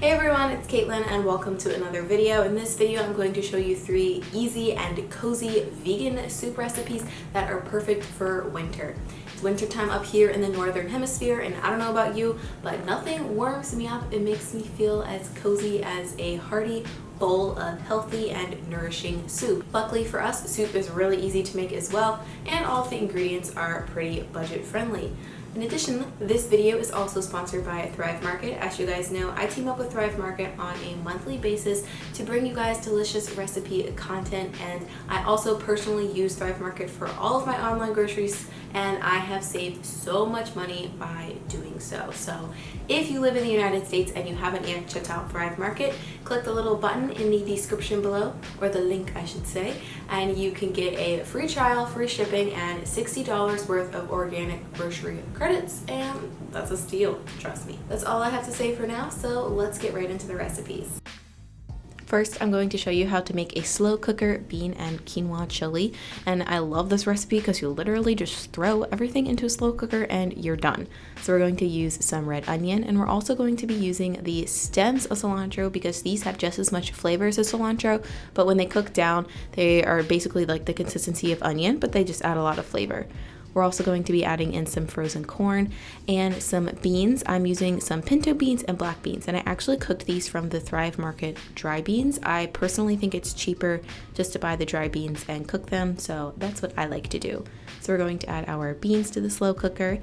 Hey everyone, it's Caitlin and welcome to another video. In this video, I'm going to show you 3 easy and cozy vegan soup recipes that are perfect for winter. It's winter time up here in the northern hemisphere, and I don't know about you, but nothing warms me up. It makes me feel as cozy as a hearty bowl of healthy and nourishing soup. Luckily for us, soup is really easy to make as well, and all of the ingredients are pretty budget friendly. In addition, this video is also sponsored by Thrive Market. As you guys know, I team up with Thrive Market on a monthly basis to bring you guys delicious recipe content, and I also personally use Thrive Market for all of my online groceries, and I have saved so much money by doing so. So if you live in the United States and you haven't yet checked out Thrive Market, click the little button in the description below, or the link I should say, and you can get a free trial, free shipping, and $60 worth of organic grocery credits, and that's a steal, trust me. That's all I have to say for now, so let's get right into the recipes. First, I'm going to show you how to make a slow cooker bean and quinoa chili, and I love this recipe because you literally just throw everything into a slow cooker and you're done. So we're going to use some red onion, and we're also going to be using the stems of cilantro because these have just as much flavors as cilantro, but when they cook down, they are basically like the consistency of onion, but they just add a lot of flavor. We're also going to be adding in some frozen corn and some beans. I'm using some pinto beans and black beans, and I actually cooked these from the Thrive Market dry beans. I personally think it's cheaper just to buy the dry beans and cook them, so that's what I like to do. So we're going to add our beans to the slow cooker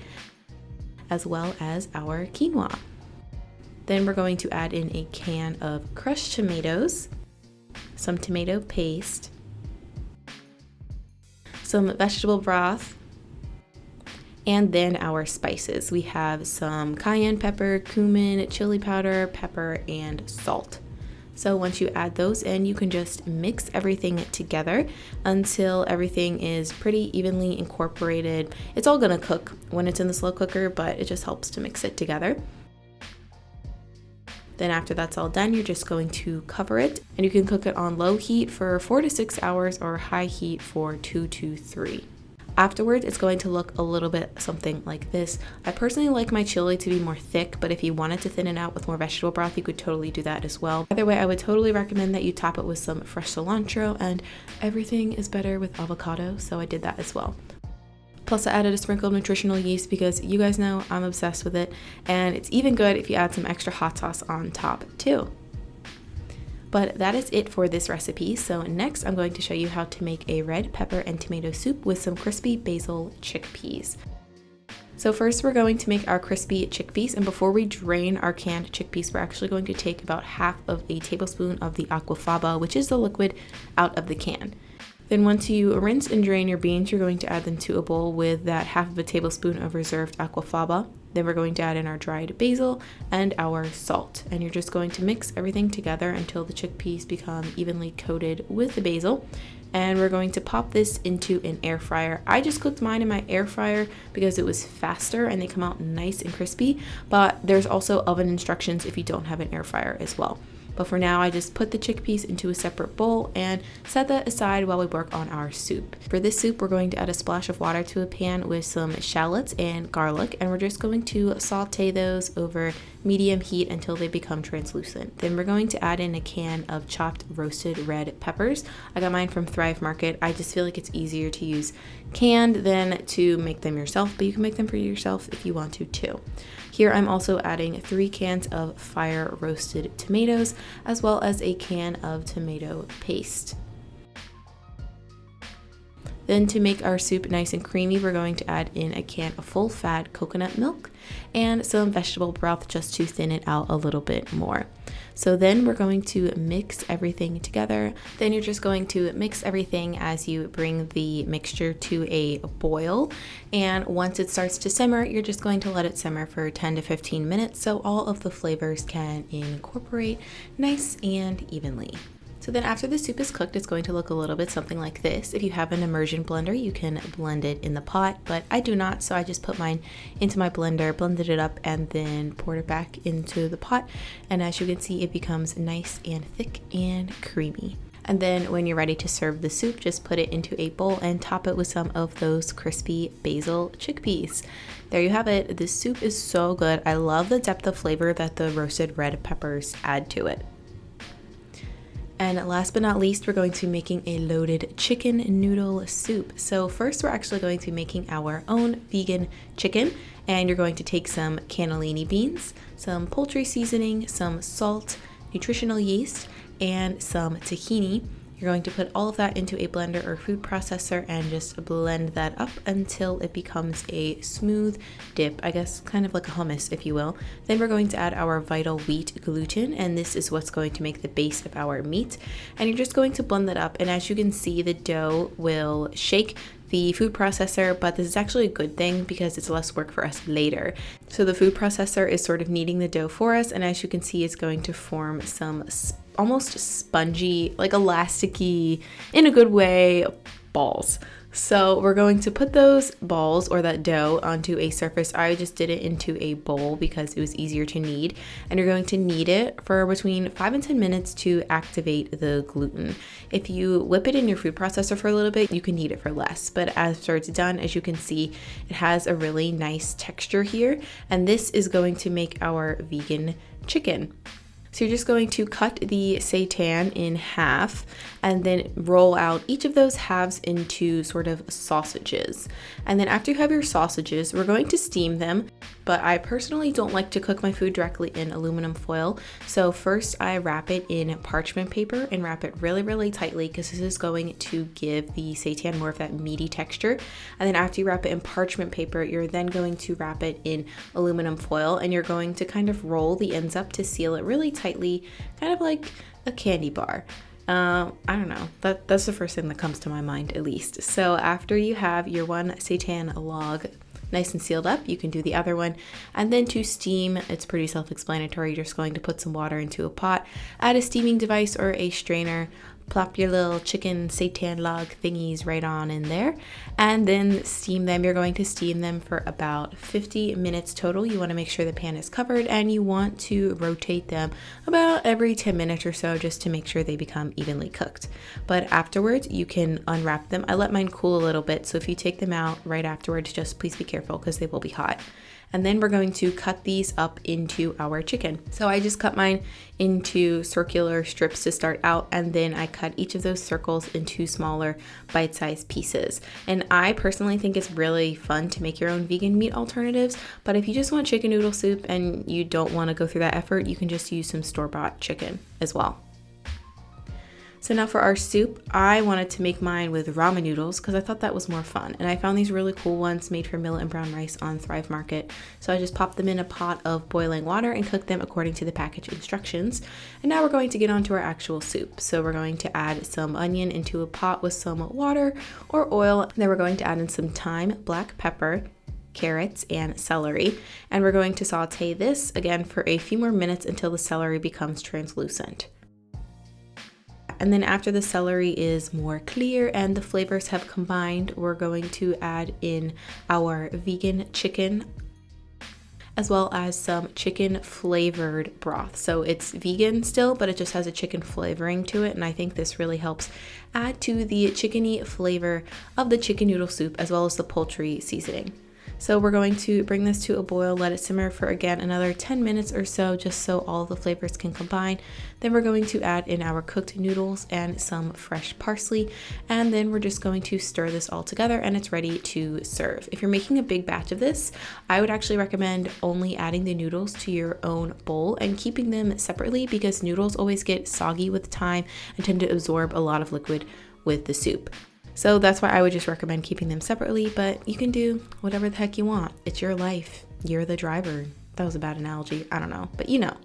as well as our quinoa. Then we're going to add in a can of crushed tomatoes, some tomato paste, some vegetable broth, and then our spices. We have some cayenne pepper, cumin, chili powder, pepper, and salt. So once you add those in, you can just mix everything together until everything is pretty evenly incorporated. It's all gonna cook when it's in the slow cooker, but it just helps to mix it together. Then after that's all done, you're just going to cover it, and you can cook it on low heat for 4 to 6 hours or high heat for 2 to 3. Afterwards, it's going to look a little bit something like this. I personally like my chili to be more thick, but if you wanted to thin it out with more vegetable broth, you could totally do that as well. Either way, I would totally recommend that you top it with some fresh cilantro, and everything is better with avocado, so I did that as well. Plus, I added a sprinkle of nutritional yeast because you guys know I'm obsessed with it, and it's even good if you add some extra hot sauce on top too. But that is it for this recipe. So next I'm going to show you how to make a red pepper and tomato soup with some crispy basil chickpeas. So first we're going to make our crispy chickpeas, and before we drain our canned chickpeas, we're actually going to take about half of a tablespoon of the aquafaba, which is the liquid, out of the can. Then once you rinse and drain your beans, you're going to add them to a bowl with that half of a tablespoon of reserved aquafaba. Then we're going to add in our dried basil and our salt, and you're just going to mix everything together until the chickpeas become evenly coated with the basil. And we're going to pop this into an air fryer. I just cooked mine in my air fryer because it was faster and they come out nice and crispy, but there's also oven instructions if you don't have an air fryer as well. But for now, I just put the chickpeas into a separate bowl and set that aside while we work on our soup. For this soup, we're going to add a splash of water to a pan with some shallots and garlic, and we're just going to saute those over medium heat until they become translucent. Then we're going to add in a can of chopped roasted red peppers. I got mine from Thrive Market. I just feel like it's easier to use canned than to make them yourself, but you can make them for yourself if you want to too. Here I'm also adding 3 cans of fire roasted tomatoes, as well as a can of tomato paste. Then to make our soup nice and creamy, we're going to add in a can of full fat coconut milk and some vegetable broth just to thin it out a little bit more. So then we're going to mix everything together. Then you're just going to mix everything as you bring the mixture to a boil. And once it starts to simmer, you're just going to let it simmer for 10 to 15 minutes so all of the flavors can incorporate nice and evenly. So then after the soup is cooked, it's going to look a little bit something like this. If you have an immersion blender, you can blend it in the pot, but I do not, so I just put mine into my blender, blended it up, and then poured it back into the pot. And as you can see, it becomes nice and thick and creamy. And then when you're ready to serve the soup, just put it into a bowl and top it with some of those crispy basil chickpeas. There you have it. This soup is so good. I love the depth of flavor that the roasted red peppers add to it. And last but not least, we're going to be making a loaded chicken noodle soup. So first, we're actually going to be making our own vegan chicken. And you're going to take some cannellini beans, some poultry seasoning, some salt, nutritional yeast, and some tahini. You're going to put all of that into a blender or food processor and just blend that up until it becomes a smooth dip, I guess kind of like a hummus, if you will. Then we're going to add our vital wheat gluten, and this is what's going to make the base of our meat. And you're just going to blend that up, and as you can see, the dough will shake the food processor, but this is actually a good thing because it's less work for us later. So the food processor is sort of kneading the dough for us, and as you can see, it's going to form some almost spongy, like elasticy, in a good way, balls. So we're going to put those balls or that dough onto a surface. I just did it into a bowl because it was easier to knead. And you're going to knead it for between 5 and 10 minutes to activate the gluten. If you whip it in your food processor for a little bit, you can knead it for less. But after it's done, as you can see, it has a really nice texture here. And this is going to make our vegan chicken. So you're just going to cut the seitan in half and then roll out each of those halves into sort of sausages. And then after you have your sausages, we're going to steam them, but I personally don't like to cook my food directly in aluminum foil. So first I wrap it in parchment paper and wrap it really, really tightly because this is going to give the seitan more of that meaty texture. And then after you wrap it in parchment paper, you're then going to wrap it in aluminum foil and you're going to kind of roll the ends up to seal it really tightly, kind of like a candy bar. I don't know, that's the first thing that comes to my mind, at least. So after you have your one seitan log nice and sealed up, you can do the other one. And then to steam, it's pretty self-explanatory. You're just going to put some water into a pot, add a steaming device or a strainer, plop your little chicken seitan log thingies right on in there, and then steam them. You're going to steam them for about 50 minutes total. You want to make sure the pan is covered and you want to rotate them about every 10 minutes or so just to make sure they become evenly cooked. But afterwards, you can unwrap them. I let mine cool a little bit, so if you take them out right afterwards, just please be careful because they will be hot. And then we're going to cut these up into our chicken. So I just cut mine into circular strips to start out, and then I cut each of those circles into smaller bite-sized pieces. And I personally think it's really fun to make your own vegan meat alternatives, but if you just want chicken noodle soup and you don't want to go through that effort, you can just use some store-bought chicken as well. So now for our soup, I wanted to make mine with ramen noodles because I thought that was more fun. And I found these really cool ones made from millet and brown rice on Thrive Market. So I just popped them in a pot of boiling water and cooked them according to the package instructions. And now we're going to get on to our actual soup. So we're going to add some onion into a pot with some water or oil. Then we're going to add in some thyme, black pepper, carrots, and celery. And we're going to saute this again for a few more minutes until the celery becomes translucent. And then after the celery is more clear and the flavors have combined, we're going to add in our vegan chicken as well as some chicken flavored broth. So it's vegan still, but it just has a chicken flavoring to it. And I think this really helps add to the chickeny flavor of the chicken noodle soup as well as the poultry seasoning. So we're going to bring this to a boil, let it simmer for again another 10 minutes or so, just so all the flavors can combine. Then we're going to add in our cooked noodles and some fresh parsley, and then we're just going to stir this all together and it's ready to serve. If you're making a big batch of this, I would actually recommend only adding the noodles to your own bowl and keeping them separately because noodles always get soggy with time and tend to absorb a lot of liquid with the soup. So that's why I would just recommend keeping them separately, but you can do whatever the heck you want. It's your life. You're the driver. That was a bad analogy. I don't know, but you know.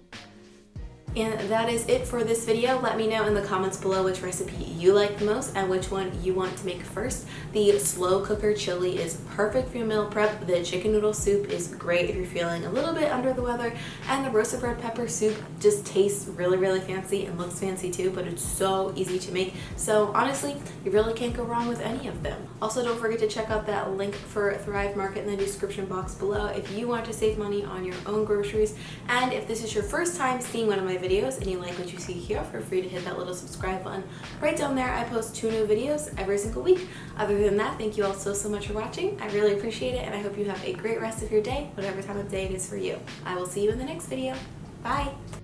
And that is it for this video. Let me know in the comments below which recipe you like the most and which one you want to make first. The slow cooker chili is perfect for your meal prep. The chicken noodle soup is great if you're feeling a little bit under the weather. And the roasted red pepper soup just tastes really, really fancy and looks fancy too, but it's so easy to make. So honestly, you really can't go wrong with any of them. Also, don't forget to check out that link for Thrive Market in the description box below if you want to save money on your own groceries. And if this is your first time seeing one of my videos, videos and you like what you see here, feel free to hit that little subscribe button right down there. I post 2 new videos every single week. Other than that, thank you all so much for watching. I really appreciate it, and I hope you have a great rest of your day, whatever time of day it is for you. I will see you in the next video. Bye!